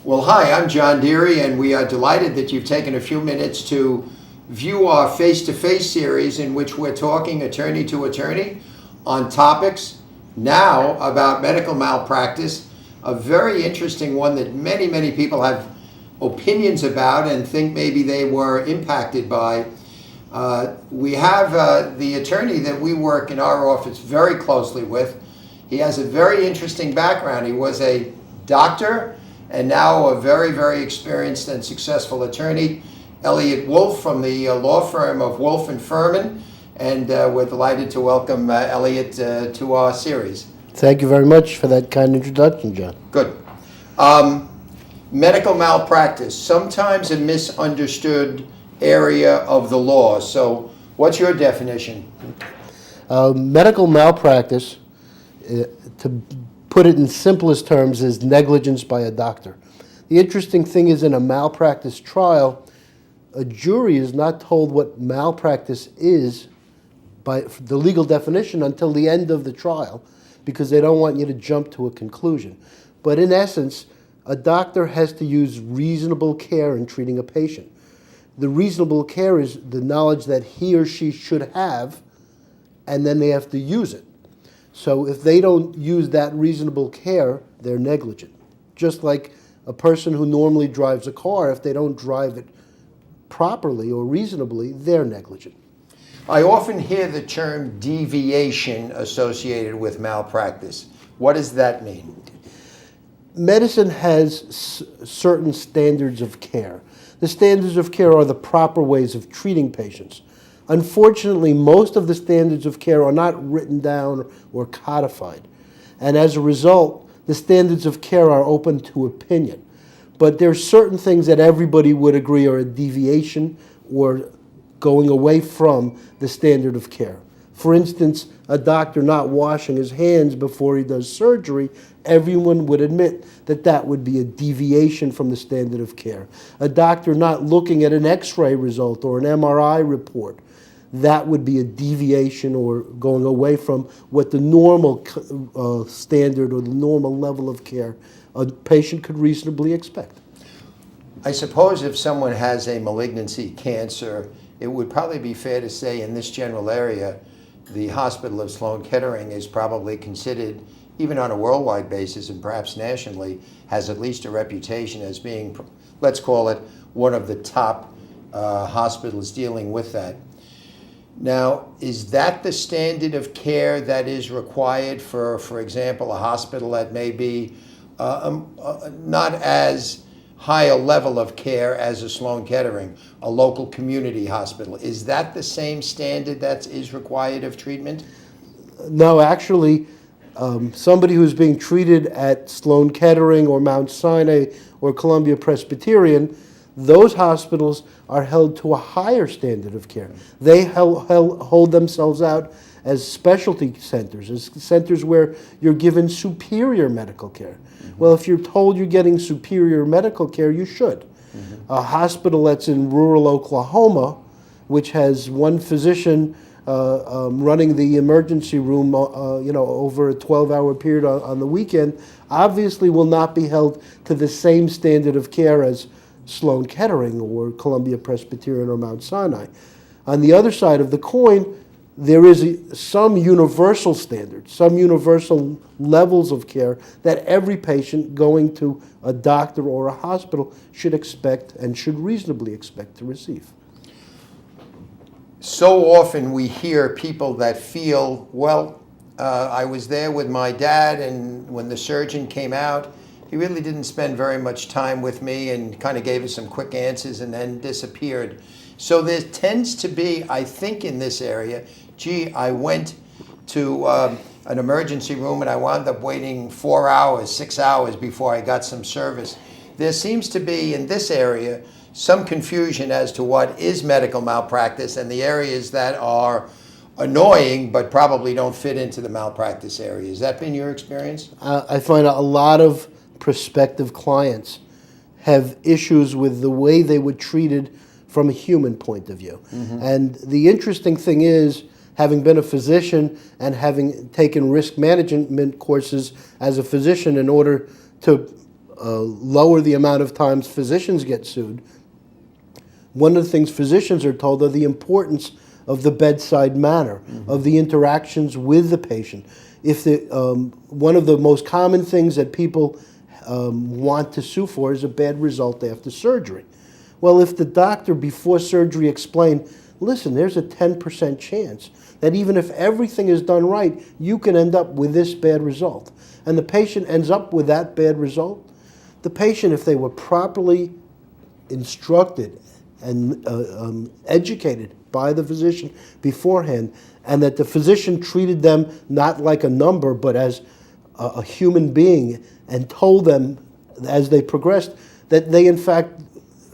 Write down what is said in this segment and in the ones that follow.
Well, hi, I'm John Dearie, and we are delighted that you've taken a few minutes to view our face-to-face series in which we're talking attorney to attorney on topics now about medical malpractice, a very interesting one that many people have opinions about and think maybe they were impacted by. We have the attorney that we work in our office very closely with. He has a very interesting background. He was a doctor and now a very experienced and successful attorney, Eliot Wolf from the law firm of Wolf and Furman, and we're delighted to welcome Eliot to our series. Thank you very much for that kind introduction, John. Good. Medical malpractice, sometimes a misunderstood area of the law. So what's your definition? Medical malpractice, to put it in simplest terms, is negligence by a doctor. The interesting thing is, in a malpractice trial, a jury is not told what malpractice is by the legal definition until the end of the trial, because they don't want you to jump to a conclusion. But in essence, a doctor has to use reasonable care in treating a patient. The reasonable care is the knowledge that he or she should have, and then they have to use it. So if they don't use that reasonable care, they're negligent. Just like a person who normally drives a car, if they don't drive it properly or reasonably, they're negligent. I often hear the term deviation associated with malpractice. What does that mean? Medicine has certain standards of care. The standards of care are the proper ways of treating patients. Unfortunately, most of the standards of care are not written down or codified. And as a result, the standards of care are open to opinion. But there are certain things that everybody would agree are a deviation or going away from the standard of care. For instance, a doctor not washing his hands before he does surgery, everyone would admit that that would be a deviation from the standard of care. A doctor not looking at an X-ray result or an MRI report, that would be a deviation or going away from what the normal standard or the normal level of care a patient could reasonably expect. I suppose if someone has a malignancy, cancer, it would probably be fair to say in this general area, the Hospital of Sloan Kettering is probably considered, even on a worldwide basis and perhaps nationally, has at least a reputation as being, let's call it, one of the top hospitals dealing with that. Now, is that the standard of care that is required for example, a hospital that may be not as high a level of care as a Sloan Kettering, a local community hospital? Is that the same standard that is required of treatment? No, actually, somebody who's being treated at Sloan Kettering or Mount Sinai or Columbia Presbyterian, those hospitals are held to a higher standard of care. They hold themselves out as specialty centers, as centers where you're given superior medical care. Well, if you're told you're getting superior medical care, you should. A hospital that's in rural Oklahoma, which has one physician running the emergency room, over a 12-hour period on the weekend, obviously will not be held to the same standard of care as Sloan Kettering or Columbia Presbyterian or Mount Sinai. On the other side of the coin, there is some universal standards, some universal levels of care that every patient going to a doctor or a hospital should expect and should reasonably expect to receive. So often we hear people that feel, well, I was there with my dad, and when the surgeon came out, he really didn't spend very much time with me and kind of gave us some quick answers and then disappeared. So there tends to be, I think in this area, I went to an emergency room and I wound up waiting 4 hours, 6 hours before I got some service. There seems to be in this area some confusion as to what is medical malpractice and the areas that are annoying but probably don't fit into the malpractice area. Has that been your experience? I find a lot of prospective clients have issues with the way they were treated from a human point of view. And the interesting thing is, having been a physician and having taken risk management courses as a physician in order to lower the amount of times physicians get sued, one of the things physicians are told are the importance of the bedside manner, of the interactions with the patient. If one of the most common things that people want to sue for is a bad result after surgery. Well, if the doctor before surgery explained, listen, there's a 10% chance that even if everything is done right, you can end up with this bad result, and the patient ends up with that bad result, the patient, if they were properly instructed and educated by the physician beforehand, and that the physician treated them not like a number but as a human being, and told them as they progressed that they in fact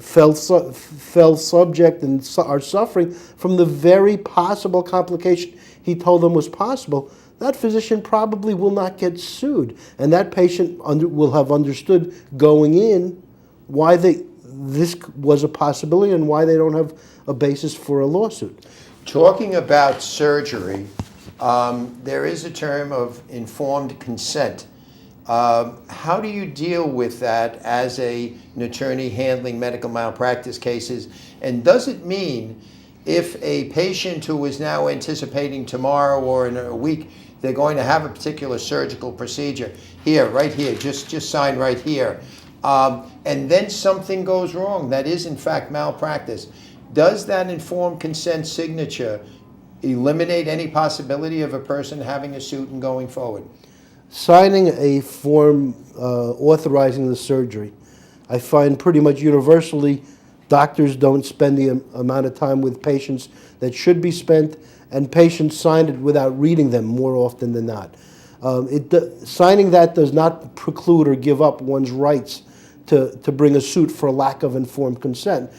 fell subject and are suffering from the very possible complication he told them was possible, that physician probably will not get sued, and that patient will have understood going in why this was a possibility and why they don't have a basis for a lawsuit. Talking about surgery, there is a term of informed consent. How do you deal with that as an attorney handling medical malpractice cases? And does it mean if a patient who is now anticipating tomorrow or in a week, they're going to have a particular surgical procedure, here, right here, just sign right here, and then something goes wrong that is in fact malpractice, does that informed consent signature eliminate any possibility of a person having a suit and going forward? Signing a form authorizing the surgery, I find pretty much universally doctors don't spend the amount of time with patients that should be spent, and patients sign it without reading them more often than not. Signing that does not preclude or give up one's rights to bring a suit for lack of informed consent.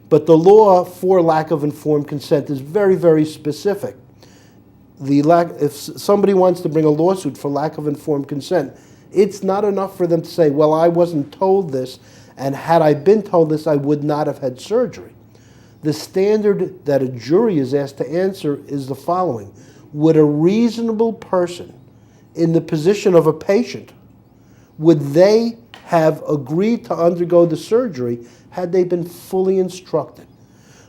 But the law for lack of informed consent is very, very specific. If somebody wants to bring a lawsuit for lack of informed consent, it's not enough for them to say, well, I wasn't told this, and had I been told this, I would not have had surgery. The standard that a jury is asked to answer is the following. Would a reasonable person in the position of a patient, would they have agreed to undergo the surgery had they been fully instructed?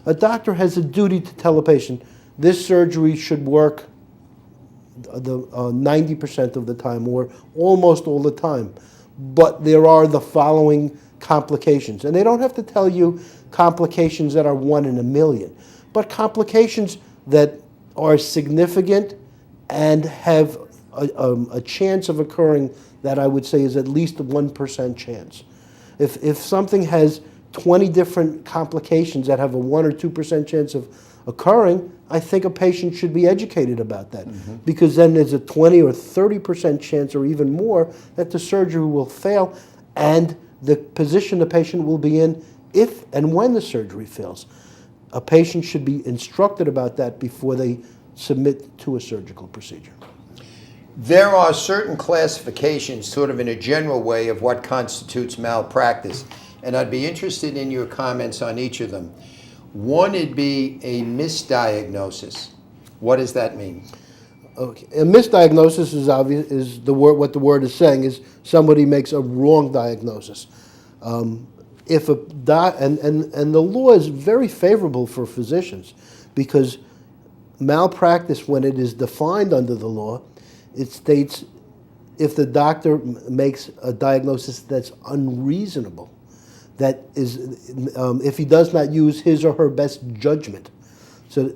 A doctor has a duty to tell a patient, this surgery should work 90% of the time or almost all the time, but there are the following complications. And they don't have to tell you complications that are 1 in a million, but complications that are significant and have a chance of occurring that I would say is at least a 1% chance. If something has 20 different complications that have a 1 or 2% chance of occurring, I think a patient should be educated about that, because then there's a 20 or 30% chance or even more that the surgery will fail, and the position the patient will be in if and when the surgery fails. A patient should be instructed about that before they submit to a surgical procedure. There are certain classifications, sort of in a general way, of what constitutes malpractice, and I'd be interested in your comments on each of them. One would be a misdiagnosis. What does that mean? Okay. A misdiagnosis is obvious. What the word is saying is somebody makes a wrong diagnosis. If and the law is very favorable for physicians, because malpractice, when it is defined under the law, it states if the doctor makes a diagnosis that's unreasonable, that is, if he does not use his or her best judgment. So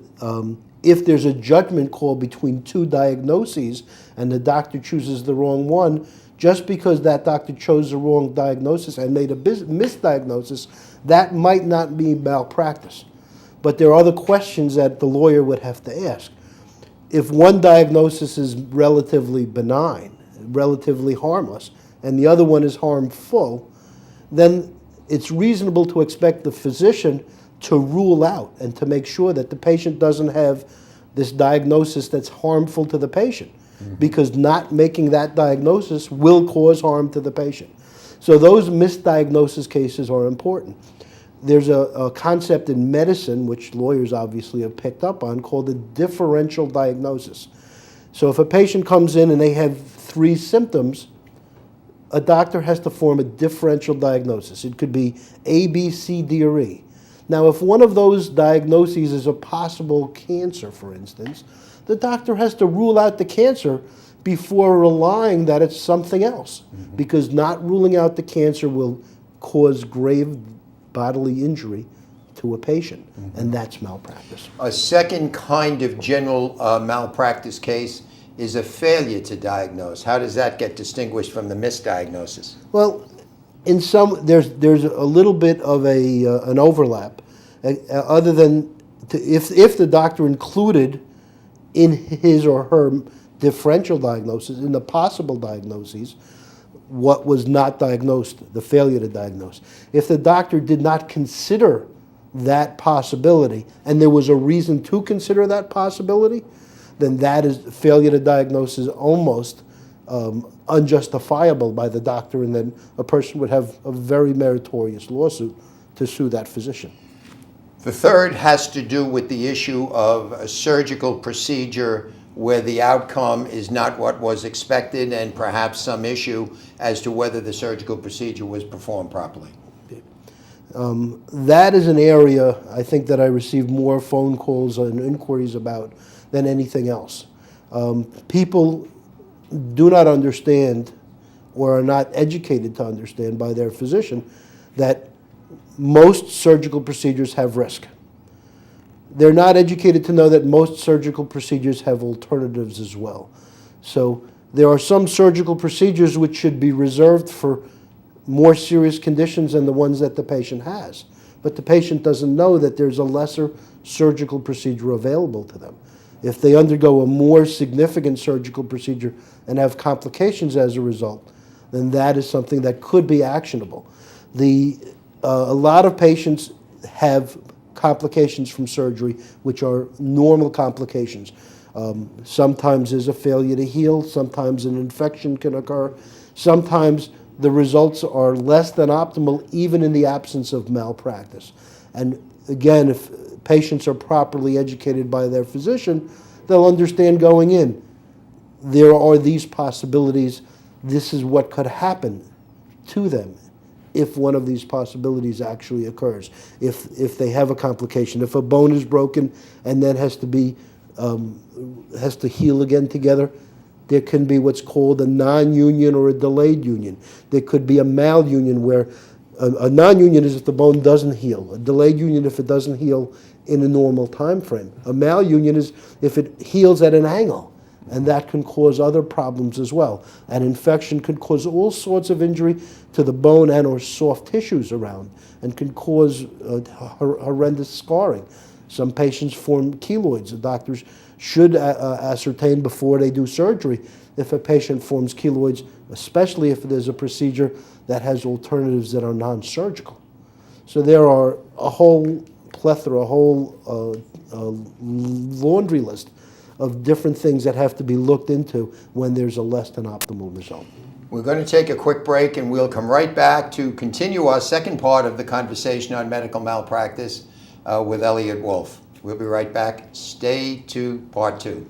if there's a judgment call between two diagnoses and the doctor chooses the wrong one, just because that doctor chose the wrong diagnosis and made a misdiagnosis, that might not be malpractice. But there are other questions that the lawyer would have to ask. If one diagnosis is relatively benign, relatively harmless, and the other one is harmful, then it's reasonable to expect the physician to rule out and to make sure that the patient doesn't have this diagnosis that's harmful to the patient, because not making that diagnosis will cause harm to the patient. So those misdiagnosis cases are important. There's a concept in medicine, which lawyers obviously have picked up on, called a differential diagnosis. So if a patient comes in and they have 3 symptoms, a doctor has to form a differential diagnosis. It could be A, B, C, D, or E. Now, if one of those diagnoses is a possible cancer, for instance, the doctor has to rule out the cancer before relying that it's something else, because not ruling out the cancer will cause grave bodily injury to a patient, and that's malpractice. A second kind of general malpractice case is a failure to diagnose. How does that get distinguished from the misdiagnosis? Well, in some there's a little bit of an overlap, other than if the doctor included in his or her differential diagnosis, in the possible diagnoses, what was not diagnosed, the failure to diagnose. If the doctor did not consider that possibility, and there was a reason to consider that possibility, then that is failure to diagnose is almost unjustifiable by the doctor, and then a person would have a very meritorious lawsuit to sue that physician. The third has to do with the issue of a surgical procedure where the outcome is not what was expected, and perhaps some issue as to whether the surgical procedure was performed properly. That is an area I think that I receive more phone calls and inquiries about than anything else. People do not understand, or are not educated to understand by their physician, that most surgical procedures have risk. They're not educated to know that most surgical procedures have alternatives as well. So there are some surgical procedures which should be reserved for more serious conditions than the ones that the patient has. But the patient doesn't know that there's a lesser surgical procedure available to them. If they undergo a more significant surgical procedure and have complications as a result, then that is something that could be actionable. A lot of patients have complications from surgery which are normal complications. Sometimes there's a failure to heal, sometimes an infection can occur, sometimes the results are less than optimal even in the absence of malpractice. And again, if patients are properly educated by their physician, they'll understand going in, there are these possibilities, this is what could happen to them if one of these possibilities actually occurs. If they have a complication, if a bone is broken and then has to heal again together, there can be what's called a non-union or a delayed union. There could be a malunion where a non-union is if the bone doesn't heal. A delayed union if it doesn't heal in a normal time frame. A malunion is if it heals at an angle, and that can cause other problems as well. An infection could cause all sorts of injury to the bone and or soft tissues around, and can cause horrendous scarring. Some patients form keloids. The doctors should ascertain before they do surgery if a patient forms keloids, especially if there's a procedure that has alternatives that are non-surgical. So there are a whole plethora, a whole laundry list of different things that have to be looked into when there's a less than optimal result. We're going to take a quick break, and we'll come right back to continue our second part of the conversation on medical malpractice with Eliot Wolf. We'll be right back. Stay to part two.